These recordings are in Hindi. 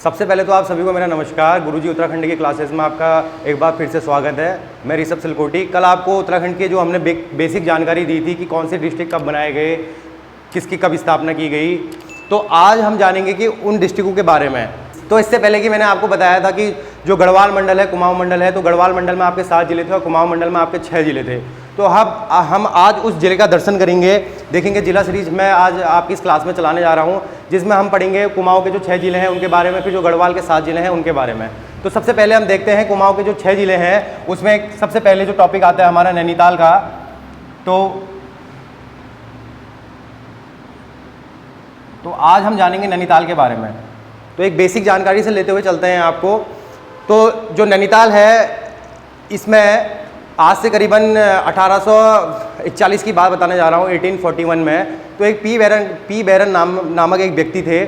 सबसे पहले तो आप सभी को मेरा नमस्कार। गुरुजी उत्तराखंड की क्लासेस में आपका एक बार फिर से स्वागत है। मैं ऋषभ सिलकोटी। कल आपको उत्तराखंड के जो हमने बेसिक जानकारी दी थी कि कौन से डिस्ट्रिक्ट कब बनाए गए, किसकी कब स्थापना की गई, तो आज हम जानेंगे कि उन डिस्ट्रिक्टों के बारे में। तो इससे पहले कि मैंने आपको बताया था कि जो गढ़वाल मंडल है, कुमाऊं मंडल है, तो गढ़वाल मंडल में आपके 7 जिले थे और कुमाऊं मंडल में आपके 6 जिले थे। तो हम आज उस जिले का दर्शन करेंगे, देखेंगे। जिला सीरीज मैं आज आपकी इस क्लास में चलाने जा रहा हूं, जिसमें हम पढ़ेंगे कुमाऊं के जो 6 जिले हैं उनके बारे में, फिर जो गढ़वाल के 7 जिले हैं उनके बारे में। तो सबसे पहले हम देखते हैं कुमाऊं के जो 6 जिले हैं, उसमें सबसे पहले जो टॉपिक आता है हमारा नैनीताल का। तो आज हम जानेंगे नैनीताल के बारे में। तो एक बेसिक जानकारी से लेते हुए चलते हैं आपको। तो जो नैनीताल है, इसमें आज से करीबन 1841 की बात बताने जा रहा हूँ, 1841 में। तो एक पी बैरन नामक एक व्यक्ति थे,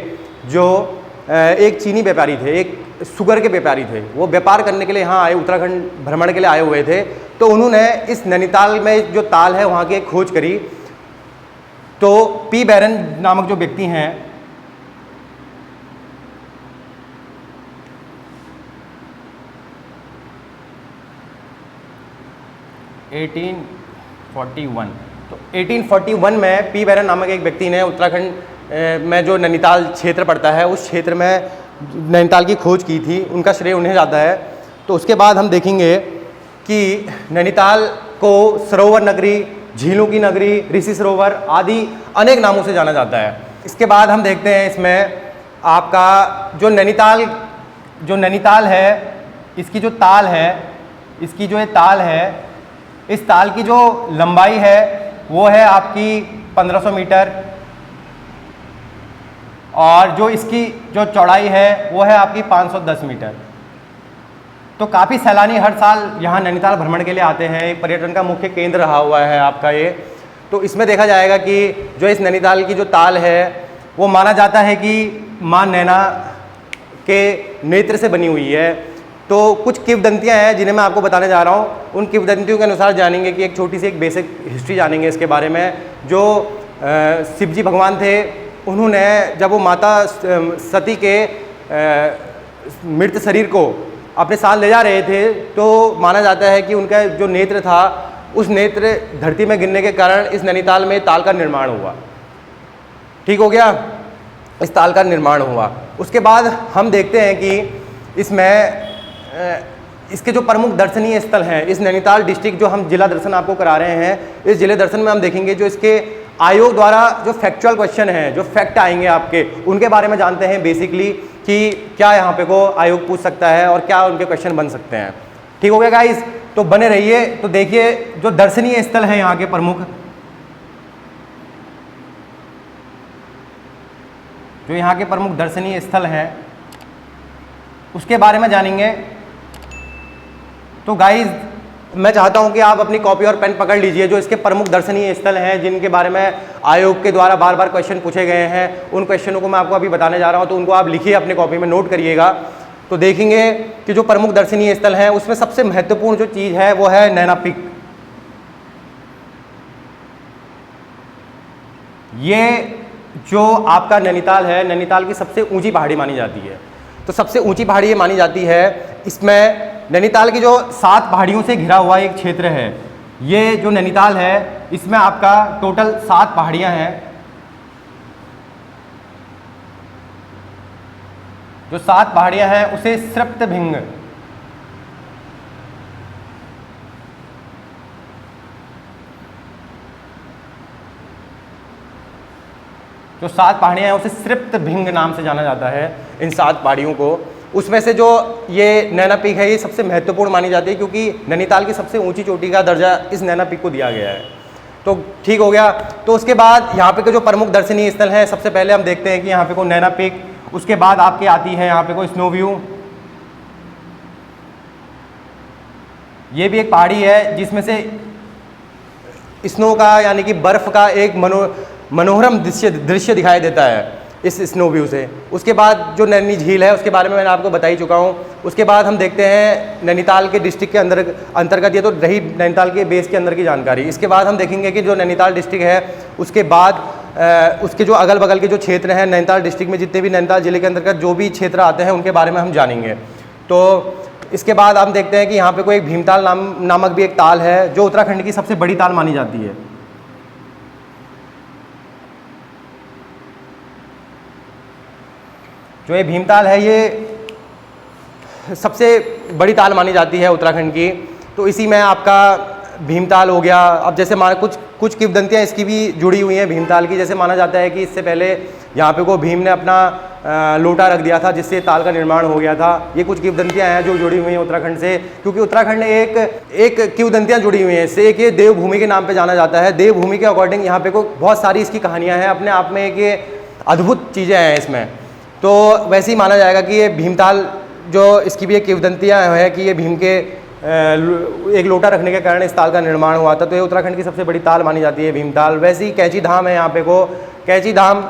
जो एक चीनी व्यापारी थे, एक शुगर के व्यापारी थे। वो व्यापार करने के लिए यहाँ आए, उत्तराखंड भ्रमण के लिए आए हुए थे। तो उन्होंने इस नैनीताल में जो ताल है वहाँ की एक खोज करी। तो पी बैरन नामक जो व्यक्ति हैं, तो 1841 में पी बैरन नामक एक व्यक्ति ने उत्तराखंड में जो नैनीताल क्षेत्र पड़ता है, उस क्षेत्र में नैनीताल की खोज की थी। उनका श्रेय उन्हें जाता है। तो उसके बाद हम देखेंगे कि नैनीताल को सरोवर नगरी, झीलों की नगरी, ऋषि सरोवर आदि अनेक नामों से जाना जाता है। इसके बाद हम देखते हैं इसमें आपका जो नैनीताल है, इसकी जो ताल है, इसकी जो ये ताल है, इस ताल की जो लंबाई है वो है आपकी 1500 मीटर, और जो इसकी जो चौड़ाई है वो है आपकी 510 मीटर। तो काफ़ी सैलानी हर साल यहाँ नैनीताल भ्रमण के लिए आते हैं। एक पर्यटन का मुख्य केंद्र रहा हुआ है आपका ये। तो इसमें देखा जाएगा कि जो इस नैनीताल की जो ताल है, वो माना जाता है कि माँ नैना के नेत्र से बनी हुई है। तो कुछ किंवदंतियाँ हैं जिन्हें मैं आपको बताने जा रहा हूँ। उन किंवदंतियों के अनुसार जानेंगे कि एक छोटी सी एक बेसिक हिस्ट्री जानेंगे इसके बारे में। जो शिव जी भगवान थे, उन्होंने जब वो माता सती के मृत शरीर को अपने साथ ले जा रहे थे, तो माना जाता है कि उनका जो नेत्र था, उस नेत्र धरती में गिरने के कारण इस नैनीताल में ताल का निर्माण हुआ। ठीक हो गया, इस ताल का निर्माण हुआ। उसके बाद हम देखते हैं कि इसमें इसके जो प्रमुख दर्शनीय स्थल हैं, इस नैनीताल डिस्ट्रिक्ट जो हम जिला दर्शन आपको करा रहे हैं, इस जिले दर्शन में हम देखेंगे जो इसके आयोग द्वारा जो फैक्चुअल क्वेश्चन हैं, जो फैक्ट आएंगे आपके, उनके बारे में जानते हैं बेसिकली कि क्या यहाँ पे को आयोग पूछ सकता है और क्या उनके क्वेश्चन बन सकते हैं। ठीक हो गया गाइस, तो बने रहिए। तो देखिए जो दर्शनीय स्थल हैं यहाँ के प्रमुख, जो यहाँ के प्रमुख दर्शनीय स्थल हैं, उसके बारे में जानेंगे। तो गाइस, मैं चाहता हूं कि आप अपनी कॉपी और पेन पकड़ लीजिए। जो इसके प्रमुख दर्शनीय स्थल हैं, जिनके बारे में आयोग के द्वारा बार बार क्वेश्चन पूछे गए हैं, उन क्वेश्चनों को मैं आपको अभी बताने जा रहा हूं। तो उनको आप लिखिए, अपनी कॉपी में नोट करिएगा। तो देखेंगे कि जो प्रमुख दर्शनीय स्थल हैं, उसमें सबसे महत्वपूर्ण जो चीज़ है वो है नैना पीक। ये जो आपका नैनीताल है, नैनीताल की सबसे ऊंची पहाड़ी मानी जाती है। तो सबसे ऊंची पहाड़ी ये मानी जाती है। इसमें नैनीताल की जो 7 पहाड़ियों से घिरा हुआ एक क्षेत्र है, ये जो नैनीताल है, इसमें आपका टोटल 7 पहाड़ियां हैं। जो 7 पहाड़ियां हैं उसे सृप्तभिंग, जो 7 पहाड़ियां हैं उसे सृप्तभिंग नाम से जाना जाता है, इन 7 पहाड़ियों को। उसमें से जो ये नैना पीक है, ये सबसे महत्वपूर्ण मानी जाती है, क्योंकि नैनीताल की सबसे ऊंची चोटी का दर्जा इस नैना पीक को दिया गया है। तो ठीक हो गया। तो उसके बाद यहाँ पे के जो प्रमुख दर्शनीय स्थल हैं, सबसे पहले हम देखते हैं कि यहाँ पे को नैना पीक, उसके बाद आपके आती है यहाँ पे को स्नो व्यू। ये भी एक पहाड़ी है जिसमें से स्नो का यानी कि बर्फ का एक मनोहरम दृश्य दिखाई देता है इस स्नो व्यू से। उसके बाद जो नैनी झील है, उसके बारे में मैंने आपको बता ही चुका हूँ। उसके बाद हम देखते हैं नैनीताल के डिस्ट्रिक्ट के अंतर्गत, ये तो रही नैनीताल के बेस के अंदर की जानकारी। इसके बाद हम देखेंगे कि जो नैनीताल डिस्ट्रिक्ट है, उसके बाद उसके जो अगल बगल के जो क्षेत्र हैं नैनीताल डिस्ट्रिक्ट में, जितने भी नैनीताल जिले के अंतर्गत जो भी क्षेत्र आते हैं उनके बारे में हम जानेंगे। तो इसके बाद हम देखते हैं कि यहाँ पे कोई एक भीमताल नामक भी एक ताल है जो उत्तराखंड की सबसे बड़ी ताल मानी जाती है। जो ये भीमताल है ये सबसे बड़ी ताल मानी जाती है उत्तराखंड की। तो इसी में आपका भीमताल हो गया। अब जैसे माना कुछ किंवदंतियाँ इसकी भी जुड़ी हुई हैं भीमताल की। जैसे माना जाता है कि इससे पहले यहाँ पे को भीम ने अपना लोटा रख दिया था जिससे ताल का निर्माण हो गया था। ये कुछ किंवदंतियाँ हैं जो जुड़ी हुई हैं उत्तराखंड से, क्योंकि उत्तराखंड एक किंवदंतियाँ जुड़ी हुई हैं इससे। एक ये देवभूमि के नाम पे जाना जाता है। देवभूमि के अकॉर्डिंग यहाँ पे को बहुत सारी इसकी कहानियाँ हैं, अपने आप में एक ये अद्भुत चीज़ें हैं इसमें। तो वैसे ही माना जाएगा कि ये भीमताल जो इसकी भी एक किंवदंतियाँ है कि ये भीम के एक लोटा रखने के कारण इस ताल का निर्माण हुआ था। तो ये उत्तराखंड की सबसे बड़ी ताल मानी जाती है भीमताल। वैसे ही कैंची धाम है यहाँ पे को। कैंची धाम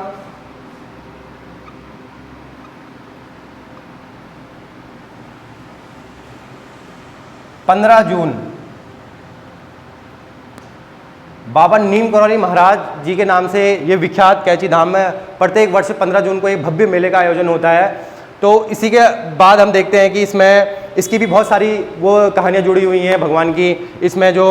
जून बाबा नीम करौली महाराज जी के नाम से ये विख्यात कैंची धाम में प्रत्येक वर्ष 15 जून को एक भव्य मेले का आयोजन होता है। तो इसी के बाद हम देखते हैं कि इसमें इसकी भी बहुत सारी वो कहानियाँ जुड़ी हुई हैं भगवान की। इसमें जो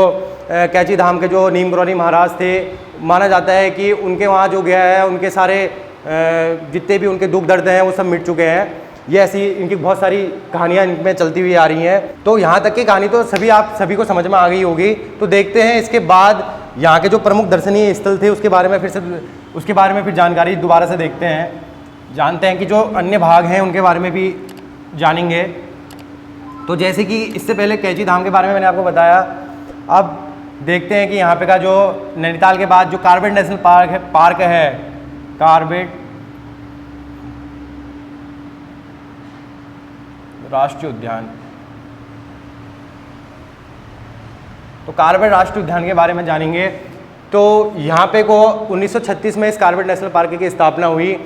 कैंची धाम के जो नीम करौली महाराज थे, माना जाता है कि उनके वहाँ जो गया है उनके सारे जितने भी उनके दुख दर्द हैं वो सब मिट चुके हैं। ये ऐसी इनकी बहुत सारी कहानियाँ इनमें चलती हुई आ रही हैं। तो यहाँ तक की कहानी तो सभी को समझ में आ गई होगी। तो देखते हैं इसके बाद यहाँ के जो प्रमुख दर्शनीय स्थल थे उसके बारे में फिर जानकारी दोबारा से देखते हैं, जानते हैं कि जो अन्य भाग हैं उनके बारे में भी जानेंगे। तो जैसे कि इससे पहले कैंची धाम के बारे में मैंने आपको बताया, अब देखते हैं कि यहाँ पे का जो नैनीताल के बाद जो कॉर्बेट नेशनल पार्क है कॉर्बेट राष्ट्रीय उद्यान। तो कॉर्बेट राष्ट्रीय उद्यान के बारे में जानेंगे। तो यहाँ पे को 1936 में इस कॉर्बेट नेशनल पार्क की स्थापना हुई।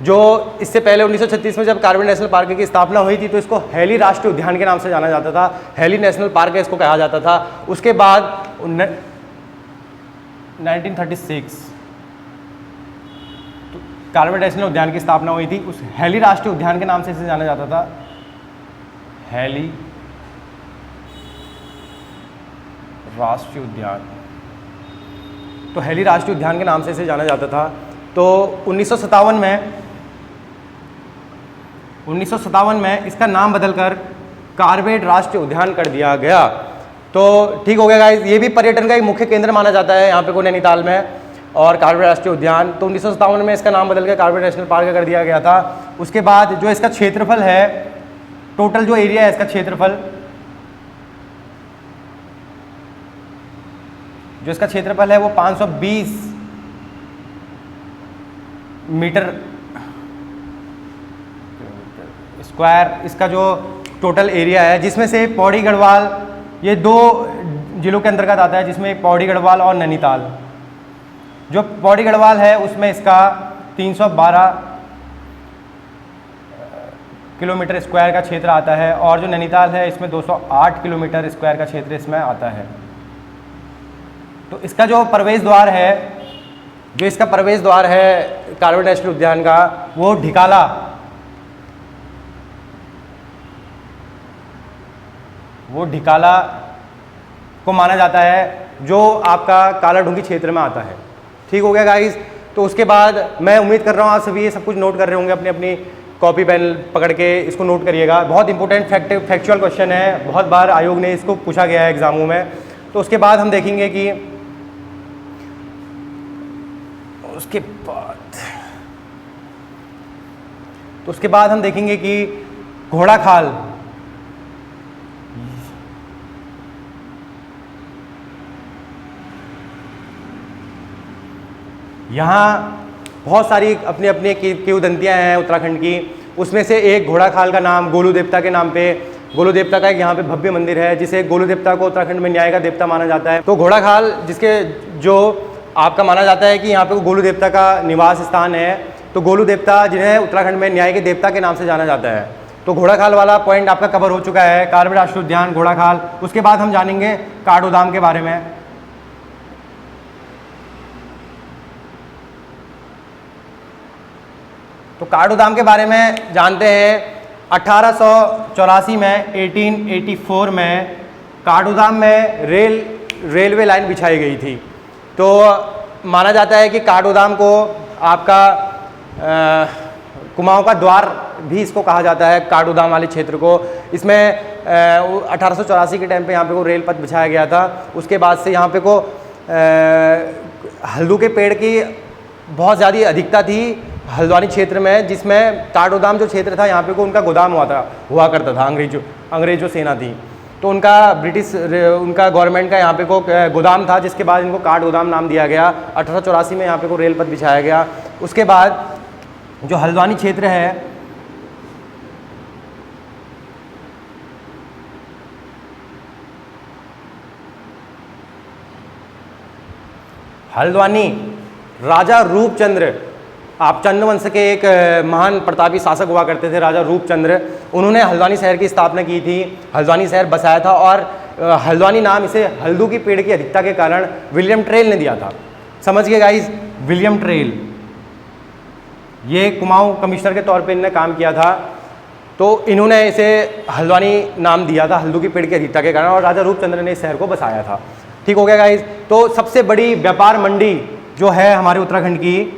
जो इससे पहले 1936 में जब कॉर्बेट नेशनल पार्क की स्थापना हुई थी तो इसको हैली राष्ट्रीय उद्यान के नाम से जाना जाता था। हैली नेशनल पार्क इसको कहा जाता था। उसके बाद 1936 तो कॉर्बेट नेशनल उद्यान की स्थापना हुई थी। उस हैली राष्ट्रीय उद्यान के नाम से इसे जाना जाता था। हैली राष्ट्रीय उद्यान, तो हैली राष्ट्रीय उद्यान के नाम से इसे जाना जाता था। तो 1957 में इसका नाम बदलकर कॉर्बेट राष्ट्रीय उद्यान कर दिया गया। तो ठीक हो गया गाइस, ये भी पर्यटन का एक मुख्य केंद्र माना जाता है यहाँ पे को नैनीताल में। और कॉर्बेट राष्ट्रीय उद्यान तो 1957 में इसका नाम बदलकर कॉर्बेट नेशनल पार्क कर दिया गया था। उसके बाद जो इसका क्षेत्रफल है, टोटल जो एरिया है इसका क्षेत्रफल, जो इसका क्षेत्रफल है वो 520 मीटर स्क्वायर इसका जो टोटल एरिया है, जिसमें से पौड़ी गढ़वाल ये 2 जिलों के अंतर्गत आता है, जिसमें पौड़ी गढ़वाल और नैनीताल। जो पौड़ी गढ़वाल है उसमें इसका 312 किलोमीटर स्क्वायर का क्षेत्र आता है और जो नैनीताल है इसमें 208 किलोमीटर स्क्वायर का क्षेत्र इसमें आता है। तो इसका जो प्रवेश द्वार है, जो इसका प्रवेश द्वार है कॉर्बेट नेशनल उद्यान का, वो ढिकाला को माना जाता है, जो आपका कालाढूंगी क्षेत्र में आता है। ठीक हो गया गाइस। तो उसके बाद मैं उम्मीद कर रहा हूँ आप सभी ये सब कुछ नोट कर रहे होंगे, अपनी अपनी कॉपी पेन पकड़ के इसको नोट करिएगा। बहुत इंपॉर्टेंट फैक्चुअल क्वेश्चन है, बहुत बार आयोग ने इसको पूछा गया है एग्जामों में। तो उसके बाद हम देखेंगे कि उसके बाद हम देखेंगे कि घोड़ाखाल, यहाँ बहुत सारी अपनी अपनी किंवदंतियाँ हैं उत्तराखंड की। उसमें से एक घोड़ाखाल का नाम गोलू देवता के नाम पे, गोलू देवता का एक यहाँ पे भव्य मंदिर है जिसे गोलू देवता को उत्तराखंड में न्याय का देवता माना जाता है। तो घोड़ाखाल जिसके जो आपका माना जाता है कि यहाँ पे गोलू देवता का निवास स्थान है। तो गोलू देवता जिन्हें उत्तराखंड में न्याय के देवता के नाम से जाना जाता है। तो घोड़ाखाल वाला पॉइंट आपका कवर हो चुका है, कॉर्बेट राष्ट्रीय उद्यान, घोड़ाखाल। उसके बाद हम जानेंगे काठगोदाम के बारे में। तो काठगोदाम के बारे में जानते हैं। 1884 में 1884 में काठगोदाम में रेलवे लाइन बिछाई गई थी। तो माना जाता है कि काठगोदाम को आपका कुमाऊं का द्वार भी इसको कहा जाता है, काठगोदाम वाले क्षेत्र को। इसमें 1884 के टाइम पे यहाँ पे को रेल पथ बिछाया गया था। उसके बाद से यहाँ पे को हल्दू के पेड़ की बहुत ज़्यादा अधिकता थी हल्द्वानी क्षेत्र में, जिसमें काठगोदाम जो क्षेत्र था यहाँ पे को उनका गोदाम हुआ करता था। अंग्रेजों सेना थी तो उनका उनका गवर्नमेंट का यहाँ पे को गोदाम था, जिसके बाद इनको काठगोदाम नाम दिया गया। 1884 में यहाँ पे को रेल पथ बिछाया गया। उसके बाद जो हल्द्वानी क्षेत्र है हल्द्वानी राजा रूपचंद्र, आप चंद्रवंश के एक महान प्रतापी शासक हुआ करते थे राजा रूपचंद्र, उन्होंने हल्द्वानी शहर की स्थापना की थी, हल्द्वानी शहर बसाया था। और हल्द्वानी नाम इसे हल्दू की पेड़ की अधिकता के कारण विलियम ट्रेल ने दिया था। समझिए गाइस, विलियम ट्रेल ये कुमाऊं कमिश्नर के तौर पे इन्होंने काम किया था, तो इन्होंने इसे हल्द्वानी नाम दिया था हल्दू की पेड़ की अधिकता के कारण, और राजा रूपचंद्र ने इस शहर को बसाया था। ठीक हो गया गाइस। तो सबसे बड़ी व्यापार मंडी जो है हमारे उत्तराखंड की,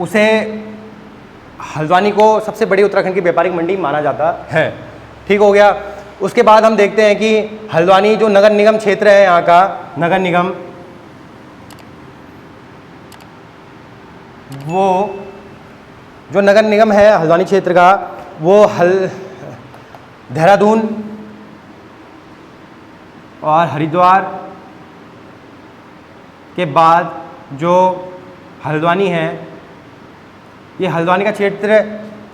उसे हल्द्वानी को सबसे बड़ी उत्तराखंड की व्यापारिक मंडी माना जाता है। ठीक हो गया। उसके बाद हम देखते हैं कि हल्द्वानी जो नगर निगम क्षेत्र है, यहाँ का नगर निगम, वो जो नगर निगम है हल्द्वानी क्षेत्र का, वो देहरादून और हरिद्वार के बाद जो हल्द्वानी है, ये हल्द्वानी का क्षेत्र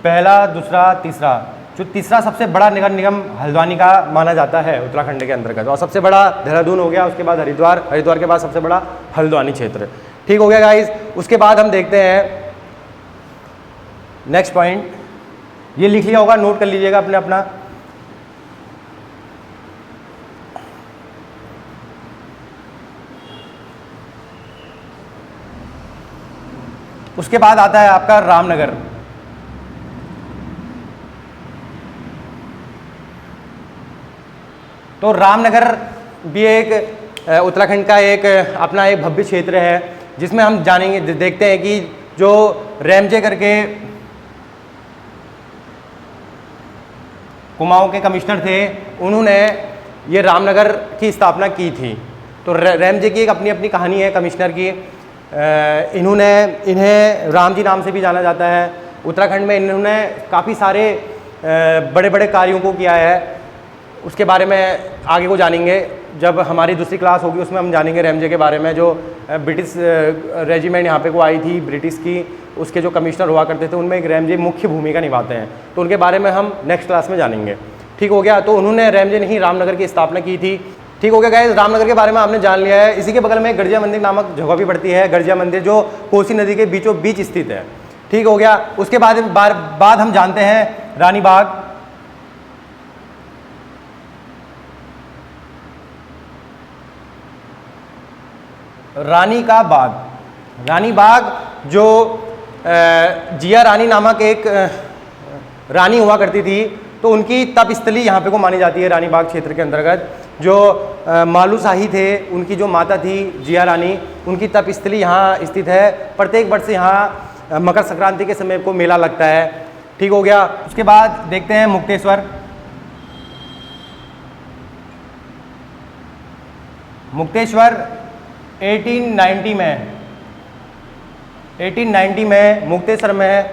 पहला, दूसरा, तीसरा, जो तीसरा सबसे बड़ा नगर निगम हल्द्वानी का माना जाता है उत्तराखंड के अंतर्गत। और सबसे बड़ा देहरादून हो गया, उसके बाद हरिद्वार, हरिद्वार के बाद सबसे बड़ा हल्द्वानी क्षेत्र। ठीक हो गया गाइस। उसके बाद हम देखते हैं नेक्स्ट पॉइंट, ये लिख लिया होगा, नोट कर लीजिएगा अपने अपना। उसके बाद आता है आपका रामनगर। तो रामनगर भी एक उत्तराखंड का एक अपना एक भव्य क्षेत्र है, जिसमें हम जानेंगे, देखते हैं कि जो रेमजे करके कुमाऊं के कमिश्नर थे, उन्होंने ये रामनगर की स्थापना की थी। तो रेमजे की एक अपनी अपनी कहानी है कमिश्नर की। इन्हें राम जी नाम से भी जाना जाता है। उत्तराखंड में इन्होंने काफ़ी सारे बड़े बड़े कार्यों को किया है। उसके बारे में आगे को जानेंगे, जब हमारी दूसरी क्लास होगी उसमें हम जानेंगे रेमजे के बारे में। जो ब्रिटिश रेजिमेंट यहाँ पे को आई थी ब्रिटिश की, उसके जो कमिश्नर हुआ करते थे, उनमें एक रेमजे मुख्य भूमिका निभाते हैं। तो उनके बारे में हम नेक्स्ट क्लास में जानेंगे। ठीक हो गया। तो उन्होंने रेमजे नहीं रामनगर की स्थापना की थी। ठीक हो गया गाइस। रामनगर के बारे में आपने जान लिया है। इसी के बगल में गर्जिया मंदिर नामक जगह भी पड़ती है, गर्जिया मंदिर, जो कोसी नदी के बीचों बीच स्थित है। ठीक हो गया। उसके बाद हम जानते हैं रानी बाग। रानी का बाग, रानी बाग जो जिया रानी नामक एक रानी हुआ करती थी, तो उनकी तपस्थली यहाँ पे को मानी जाती है रानी बाग क्षेत्र के अंतर्गत। जो मालू शाही थे, उनकी जो माता थी जिया रानी, उनकी तपस्थली यहाँ स्थित है। प्रत्येक वर्ष यहाँ मकर संक्रांति के समय को मेला लगता है। ठीक हो गया। उसके बाद देखते हैं मुक्तेश्वर। मुक्तेश्वर 1890 में मुक्तेश्वर में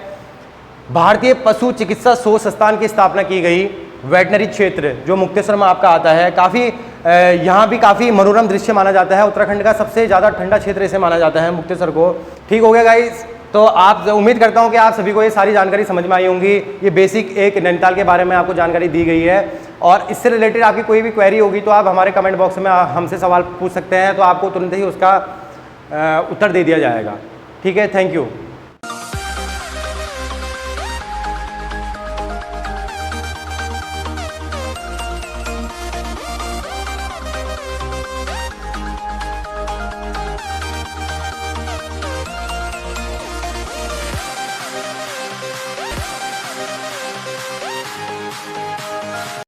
भारतीय पशु चिकित्सा शोध संस्थान की स्थापना की गई। वेटनरी क्षेत्र जो मुक्तेश्वर में आपका आता है, काफ़ी यहाँ भी काफ़ी मनोरम दृश्य माना जाता है। उत्तराखंड का सबसे ज़्यादा ठंडा क्षेत्र इसे माना जाता है मुक्तेश्वर को। ठीक हो गया गाइस। तो आप उम्मीद करता हूँ कि आप सभी को ये सारी जानकारी समझ में आई होंगी। ये बेसिक एक नैनीताल के बारे में आपको जानकारी दी गई है, और इससे रिलेटेड आपकी कोई भी क्वेरी होगी तो आप हमारे कमेंट बॉक्स में हमसे सवाल पूछ सकते हैं, तो आपको तुरंत ही उसका उत्तर दे दिया जाएगा। ठीक है, थैंक यू।